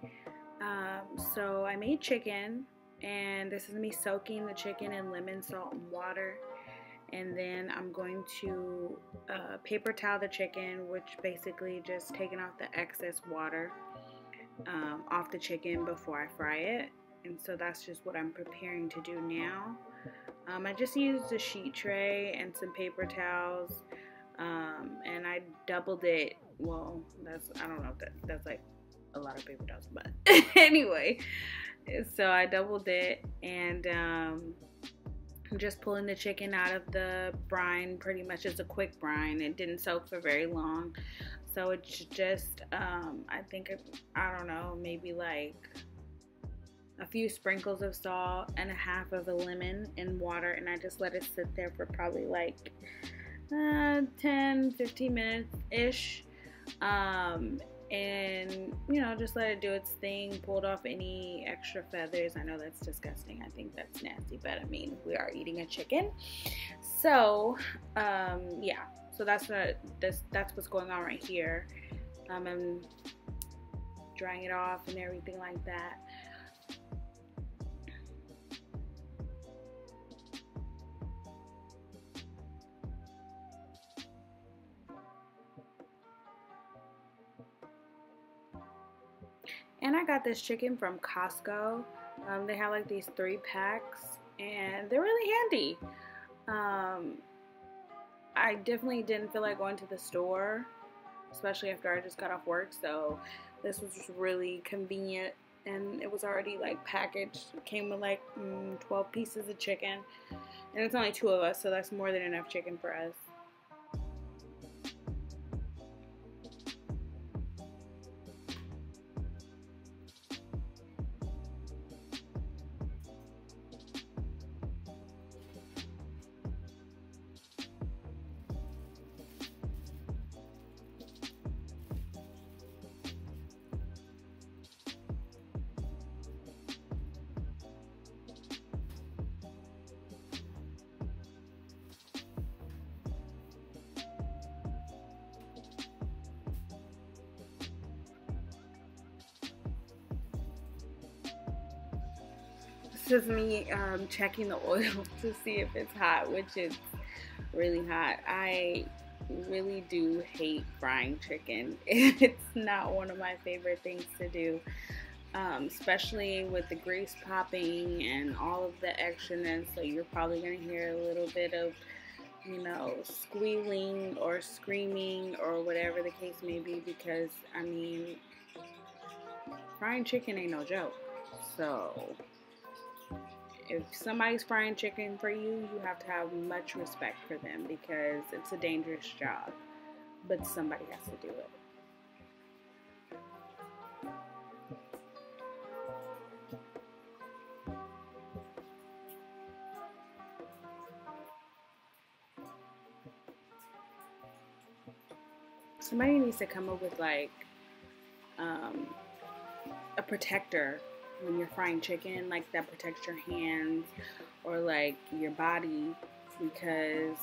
today. So I made chicken, and this is me soaking the chicken in lemon, salt, and water. And then I'm going to paper towel the chicken, which basically just taking off the excess water off the chicken before I fry it. And so that's just what I'm preparing to do now. I just used a sheet tray and some paper towels, and I doubled it. Well, I don't know if that's like a lot of paper towels, but anyway, so I doubled it, and I'm just pulling the chicken out of the brine. Pretty much it's a quick brine. It didn't soak for very long, so it's just I don't know, maybe like a few sprinkles of salt and a half of a lemon in water, and I just let it sit there for probably like 10-15 minutes ish, and just let it do its thing. Pulled off any extra feathers. I know that's disgusting. I think that's nasty, but I mean, we are eating a chicken, so yeah. So that's what's going on right here. I'm drying it off and everything like that. And I got this chicken from Costco. They have like these 3 packs, and they're really handy. I definitely didn't feel like going to the store, especially after I just got off work, so this was just really convenient, and it was already like packaged. It came with like 12 pieces of chicken, and it's only 2 of us, so that's more than enough chicken for us. This is me checking the oil to see if it's hot, which is really hot. I really do hate frying chicken. It's not one of my favorite things to do, especially with the grease popping and all of the extraness. So you're probably going to hear a little bit of, squealing or screaming or whatever the case may be, because, I mean, frying chicken ain't no joke. So if somebody's frying chicken for you, you have to have much respect for them, because it's a dangerous job, but somebody has to do it. Somebody needs to come up with like a protector when you're frying chicken, like that protects your hands or like your body, because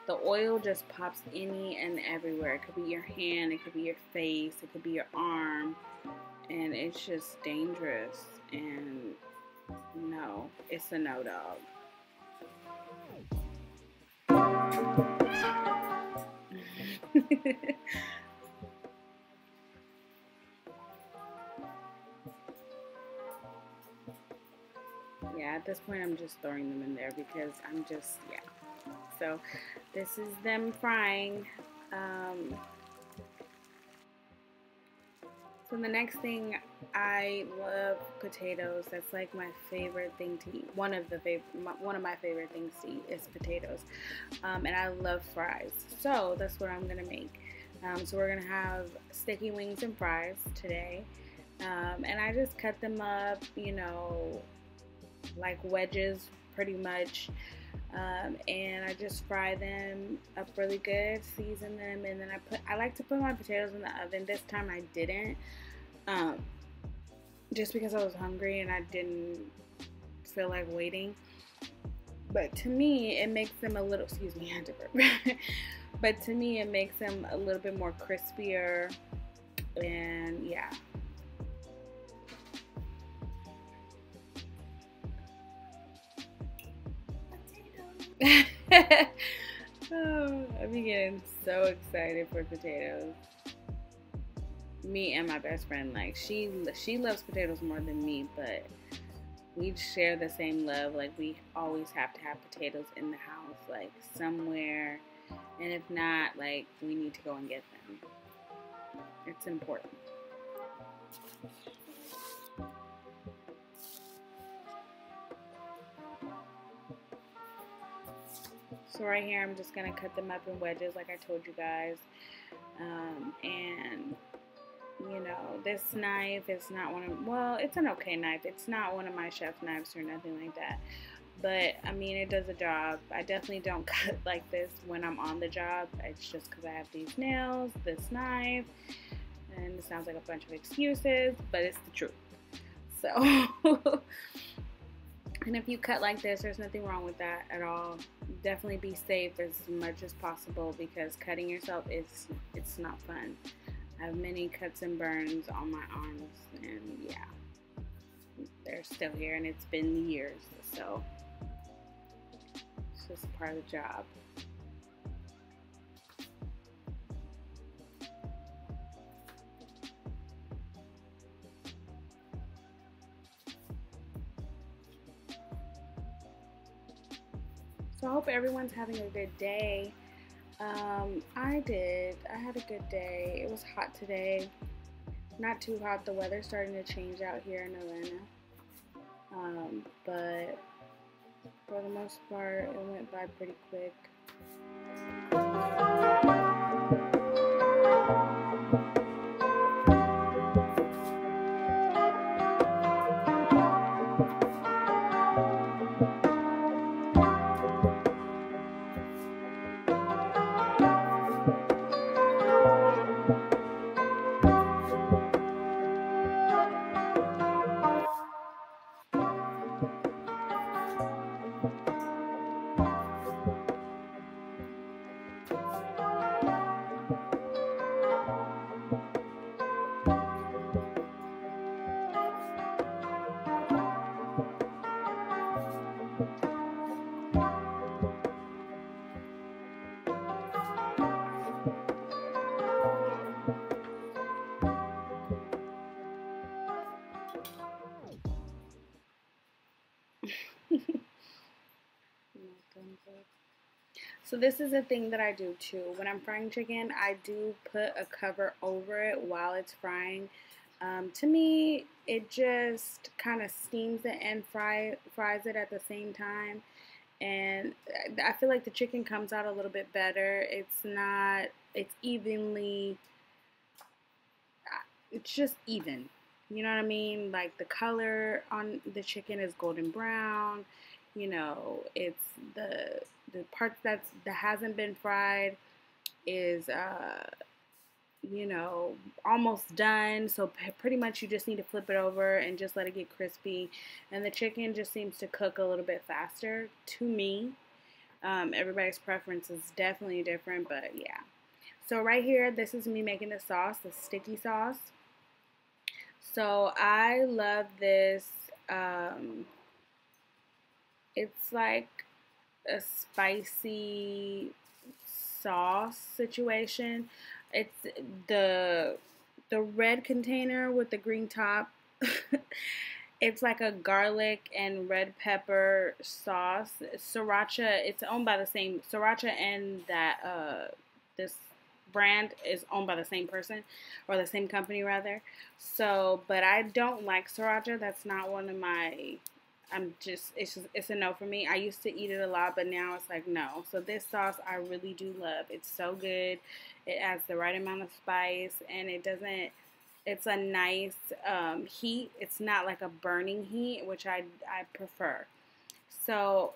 the oil just pops any and everywhere. It could be your hand, it could be your face, it could be your arm, and it's just dangerous. And no, it's a no dog. Yeah, at this point I'm just throwing them in there because I'm just, yeah. So this is them frying. So the next thing, I love potatoes. That's like my favorite thing to eat. One of my favorite things to eat is potatoes. And I love fries. So that's what I'm gonna make. So we're gonna have sticky wings and fries today. And I just cut them up, like wedges pretty much, and I just fry them up really good, season them, and then I like to put my potatoes in the oven. This time I didn't, just because I was hungry and I didn't feel like waiting. But to me it makes them a little, excuse me, I had to burp. But to me it makes them a little bit more crispier, and yeah. Oh, I've been getting so excited for potatoes. Me and my best friend, like she loves potatoes more than me, but we share the same love. Like we always have to have potatoes in the house, like somewhere, and if not, like we need to go and get them. It's important. So right here, I'm just gonna cut them up in wedges, like I told you guys, and you know, this knife is not one of, well, it's an okay knife. It's not one of my chef knives or nothing like that. But, I mean, it does a job. I definitely don't cut like this when I'm on the job. It's just because I have these nails, this knife, and it sounds like a bunch of excuses, but it's the truth. So, and if you cut like this, there's nothing wrong with that at all. Definitely be safe as much as possible because cutting yourself it's not fun. I have many cuts and burns on my arms, and yeah, they're still here, and it's been years, so it's just part of the job. So I hope everyone's having a good day. I did. I had a good day. It was hot today. Not too hot. The weather's starting to change out here in Atlanta. But for the most part, it went by pretty quick. So this is a thing that I do too. When I'm frying chicken, I do put a cover over it while it's frying. To me, it just kind of steams it and fries it at the same time. And I feel like the chicken comes out a little bit better. It's evenly, it's just even. You know what I mean? Like the color on the chicken is golden brown. You know, it's the part that hasn't been fried is you know, almost done. So pretty much you just need to flip it over and just let it get crispy. And the chicken just seems to cook a little bit faster to me. Everybody's preference is definitely different, but yeah. So right here, this is me making the sauce, the sticky sauce. So I love this. It's like a spicy sauce situation. It's the red container with the green top. It's like a garlic and red pepper sauce. Sriracha, it's owned by the same, Sriracha and that this brand is owned by the same person, or the same company rather. So, but I don't like Sriracha. That's not one of my, it's a no for me. I used to eat it a lot, but now it's like no. So this sauce I really do love. It's so good. It adds the right amount of spice, and it's a nice heat. It's not like a burning heat, which I prefer. So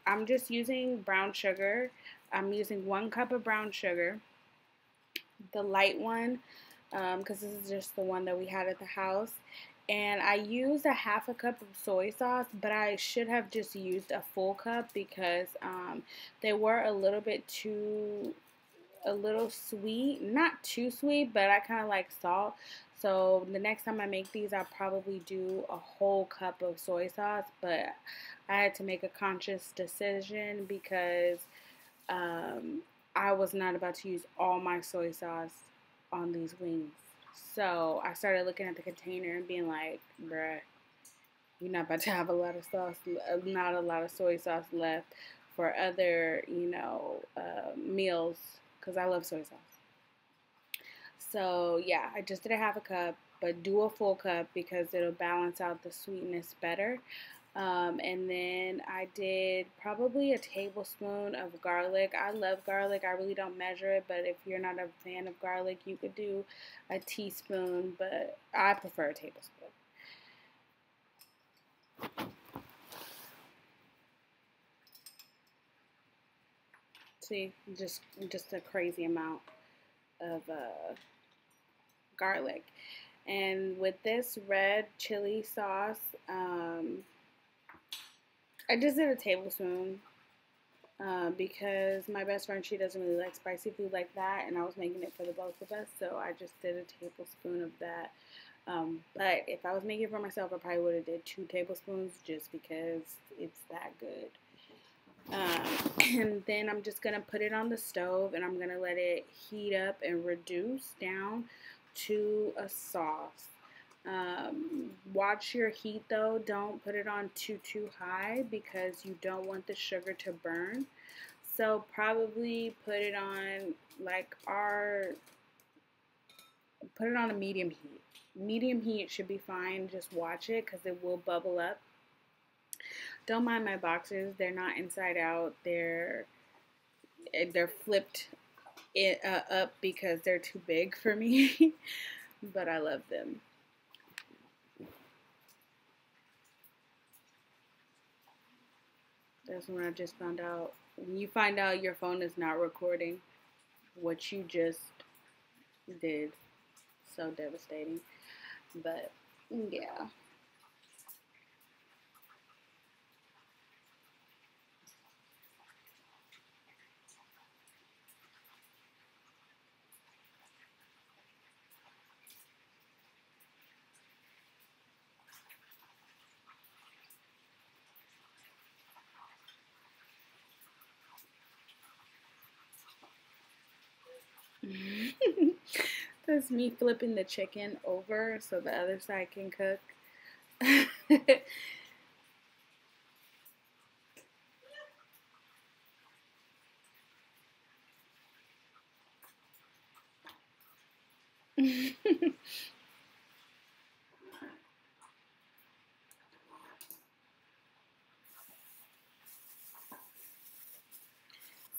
I'm just using brown sugar. I'm using 1 cup of brown sugar, the light one, because this is just the one that we had at the house. And I used a 1/2 cup of soy sauce, but I should have just used a full cup because they were a little sweet. Not too sweet, but I kind of like salt. So the next time I make these, I'll probably do a whole cup of soy sauce, but I had to make a conscious decision because um, I was not about to use all my soy sauce on these wings. So I started looking at the container and being like, bruh, you're not about to have a lot of sauce, not a lot of soy sauce left for other, meals, because I love soy sauce. So yeah, I just did a half a cup, but do a full cup because it'll balance out the sweetness better. And then I did probably a tablespoon of garlic. I love garlic. I really don't measure it, but if you're not a fan of garlic, you could do a teaspoon, but I prefer a tablespoon. See, just a crazy amount of garlic. And with this red chili sauce, I just did a tablespoon because my best friend, she doesn't really like spicy food like that, and I was making it for the both of us, so I just did a tablespoon of that. But if I was making it for myself, I probably would have did 2 tablespoons just because it's that good. And then I'm just gonna put it on the stove and I'm gonna let it heat up and reduce down to a sauce. Watch your heat though. Don't put it on too high because you don't want the sugar to burn. So probably put it on a medium heat. Medium heat should be fine. Just watch it because it will bubble up. Don't mind my boxers. They're not inside out. They're flipped up because they're too big for me. But I love them. That's when I just found out. When you find out your phone is not recording what you just did, so devastating. But yeah. That's me flipping the chicken over so the other side can cook.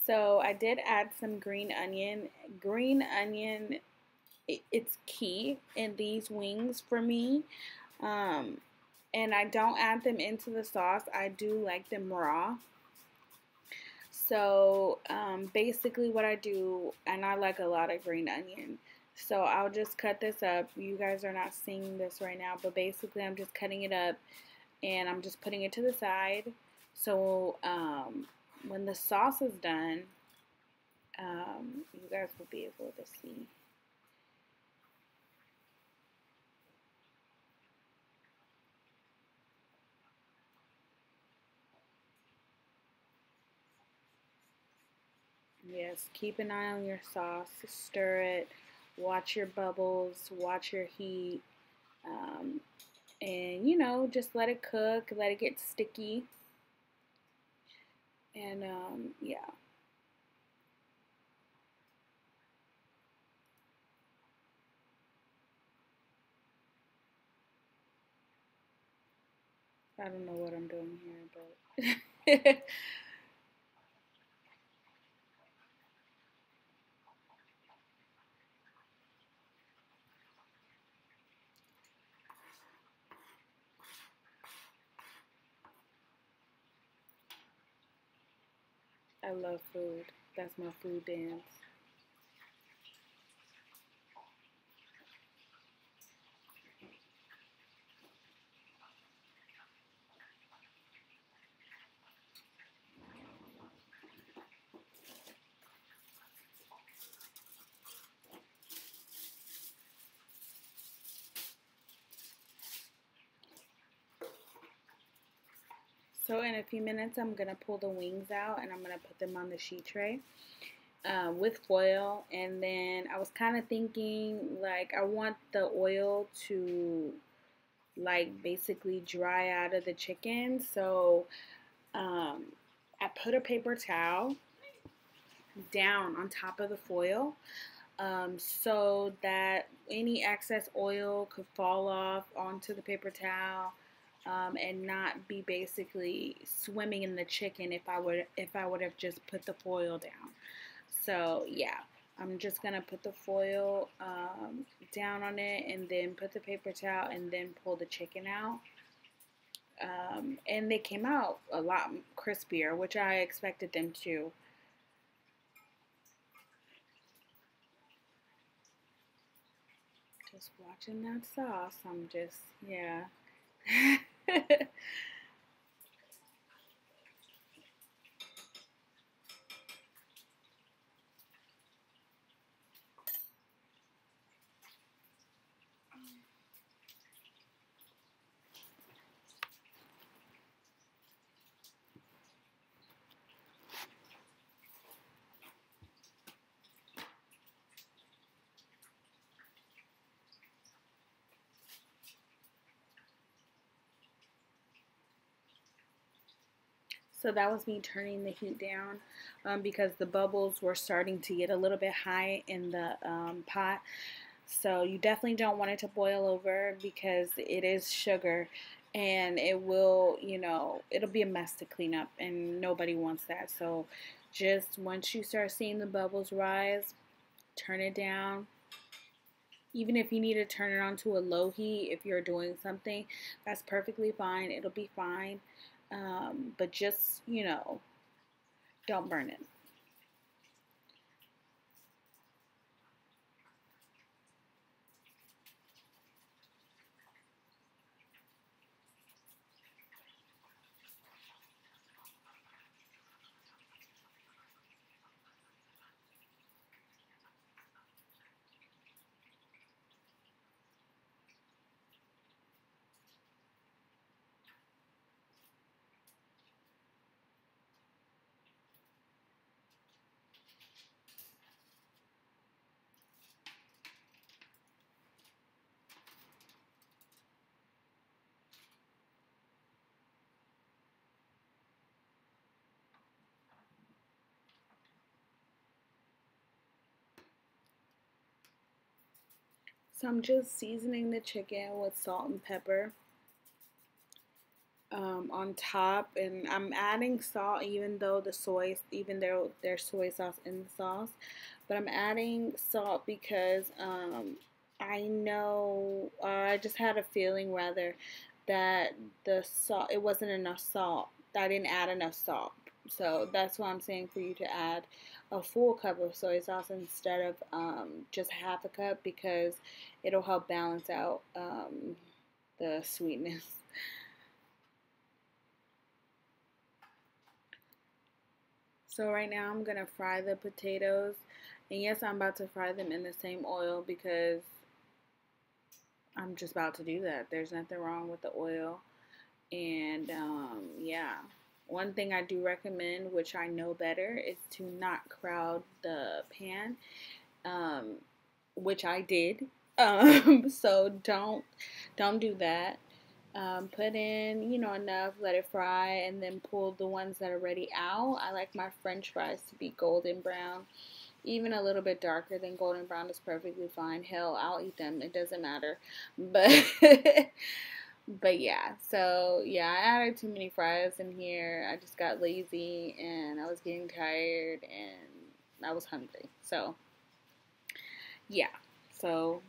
So I did add some green onion. Green onion, it's key in these wings for me. Um, and I don't add them into the sauce. I do like them raw. So basically what I do, and I like a lot of green onion. So I'll just cut this up. You guys are not seeing this right now, but basically I'm just cutting it up and I'm just putting it to the side. So when the sauce is done, you guys will be able to see. Yes, keep an eye on your sauce, stir it, watch your bubbles, watch your heat, um, and just let it cook, let it get sticky, and yeah. I don't know what I'm doing here, but I love food. That's my food dance. So in a few minutes, I'm going to pull the wings out and I'm going to put them on the sheet tray with foil. And then I was kind of thinking, like, I want the oil to, like, basically dry out of the chicken. So I put a paper towel down on top of the foil so that any excess oil could fall off onto the paper towel and not be basically swimming in the chicken if I would have just put the foil down. So yeah, I'm just gonna put the foil down on it and then put the paper towel and then pull the chicken out. And they came out a lot crispier, which I expected them to. Just watching that sauce, I'm just, yeah. So that was me turning the heat down because the bubbles were starting to get a little bit high in the pot. So you definitely don't want it to boil over because it is sugar and it will, you know, it'll be a mess to clean up and nobody wants that. So just once you start seeing the bubbles rise, turn it down. Even if you need to turn it on to a low heat, if you're doing something, that's perfectly fine. It'll be fine. But just, you know, don't burn it. So I'm just seasoning the chicken with salt and pepper on top, and I'm adding salt even though there's soy sauce in the sauce, but I'm adding salt because I know I just had a feeling rather that the salt it wasn't enough salt. I didn't add enough salt, so that's why I'm saying for you to add a full cup of soy sauce instead of just half a cup because it'll help balance out the sweetness. So right now I'm gonna fry the potatoes, and yes, I'm about to fry them in the same oil because I'm just about to do that. There's nothing wrong with the oil, and yeah. One thing I do recommend, which I know better, is to not crowd the pan, um, which I did. So don't do that. Put in, you know, enough, let it fry, and then pull the ones that are ready out. I like my French fries to be golden brown. Even a little bit darker than golden brown is perfectly fine. Hell, I'll eat them. It doesn't matter. But but yeah, so yeah, I added too many fries in here. I just got lazy and I was getting tired and I was hungry. So yeah, so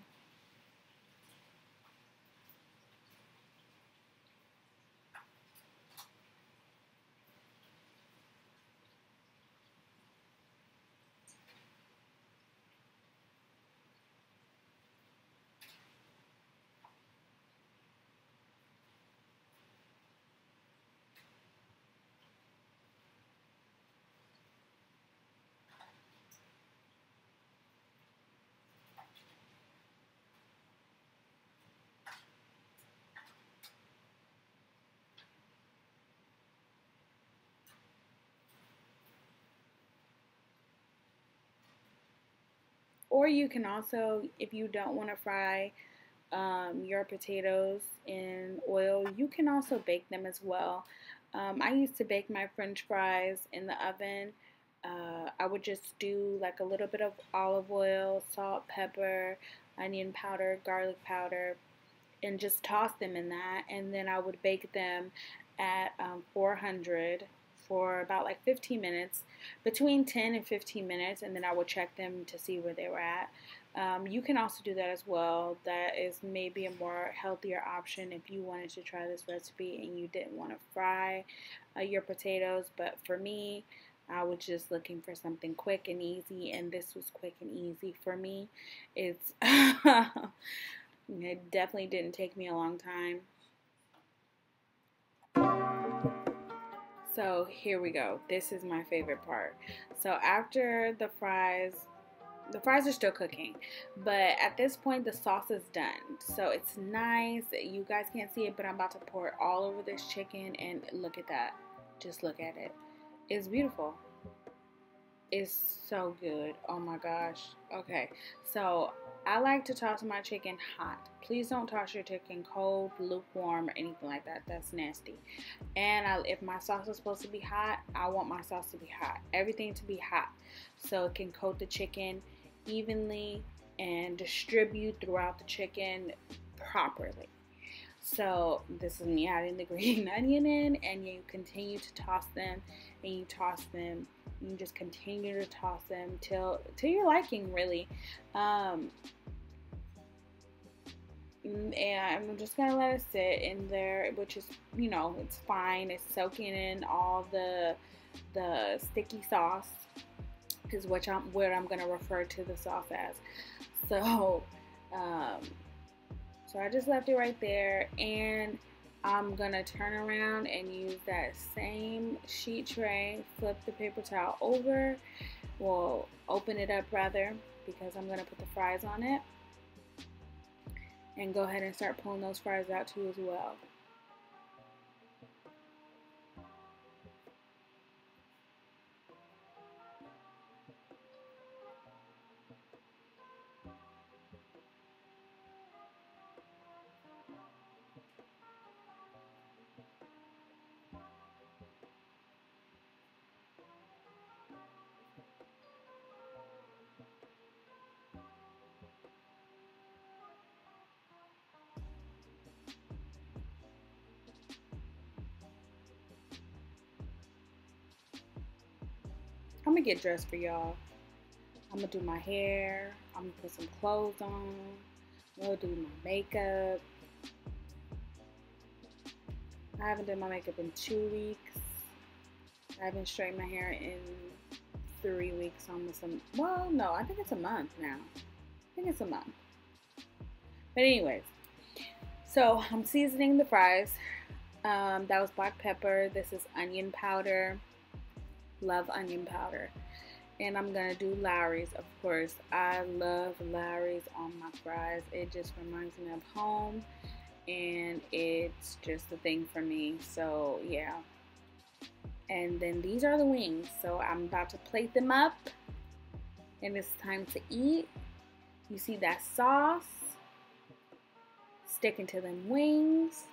Or you can also, if you don't want to fry your potatoes in oil, you can also bake them as well. I used to bake my French fries in the oven. I would just do like a little bit of olive oil, salt, pepper, onion powder, garlic powder, and just toss them in that. And then I would bake them at 400 for about like 15 minutes, between 10 and 15 minutes, and then I would check them to see where they were at. You can also do that as well. That is maybe a more healthier option if you wanted to try this recipe and you didn't want to fry your potatoes. But for me, I was just looking for something quick and easy, and this was quick and easy for me. It's it definitely didn't take me a long time. So here we go. This is my favorite part. So after the fries are still cooking, but at this point the sauce is done. So it's nice. You guys can't see it, but I'm about to pour it all over this chicken, and look at that. Just look at it. It's beautiful. It's so good. Oh my gosh. Okay, so I like to toss my chicken hot. Please don't toss your chicken cold, lukewarm, or anything like that. That's nasty. And if my sauce is supposed to be hot, I want my sauce to be hot. Everything to be hot so it can coat the chicken evenly and distribute throughout the chicken properly. So this is me adding the green onion in, and you continue to toss them, and you toss them. You just continue to toss them till your liking, really. And I'm just gonna let it sit in there, which is, it's fine. It's soaking in all the sticky sauce, is what I'm gonna refer to the sauce as. So so I just left it right there, and I'm gonna turn around and use that same sheet tray, flip the paper towel over, well, open it up rather, because I'm gonna put the fries on it, and go ahead and start pulling those fries out too as well. I'm gonna get dressed for y'all. I'm gonna do my hair. I'm gonna put some clothes on. I'm gonna do my makeup. I haven't done my makeup in 2 weeks. I haven't straightened my hair in 3 weeks, almost well, no, I think it's a month now. I think it's a month. But anyways, so I'm seasoning the fries. That was black pepper. This is onion powder. Love onion powder. And I'm gonna do Lawry's, of course. I love Lawry's on my fries. It just reminds me of home, and it's just a thing for me. So yeah. And then these are the wings. So I'm about to plate them up, and it's time to eat. You see that sauce sticking to them wings.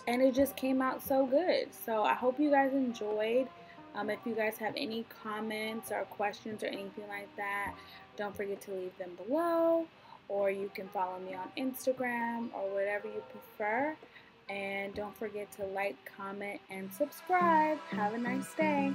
And it just came out so good. So I hope you guys enjoyed. If you guys have any comments or questions or anything like that, don't forget to leave them below, or you can follow me on Instagram or whatever you prefer. And don't forget to like, comment, and subscribe. Have a nice day.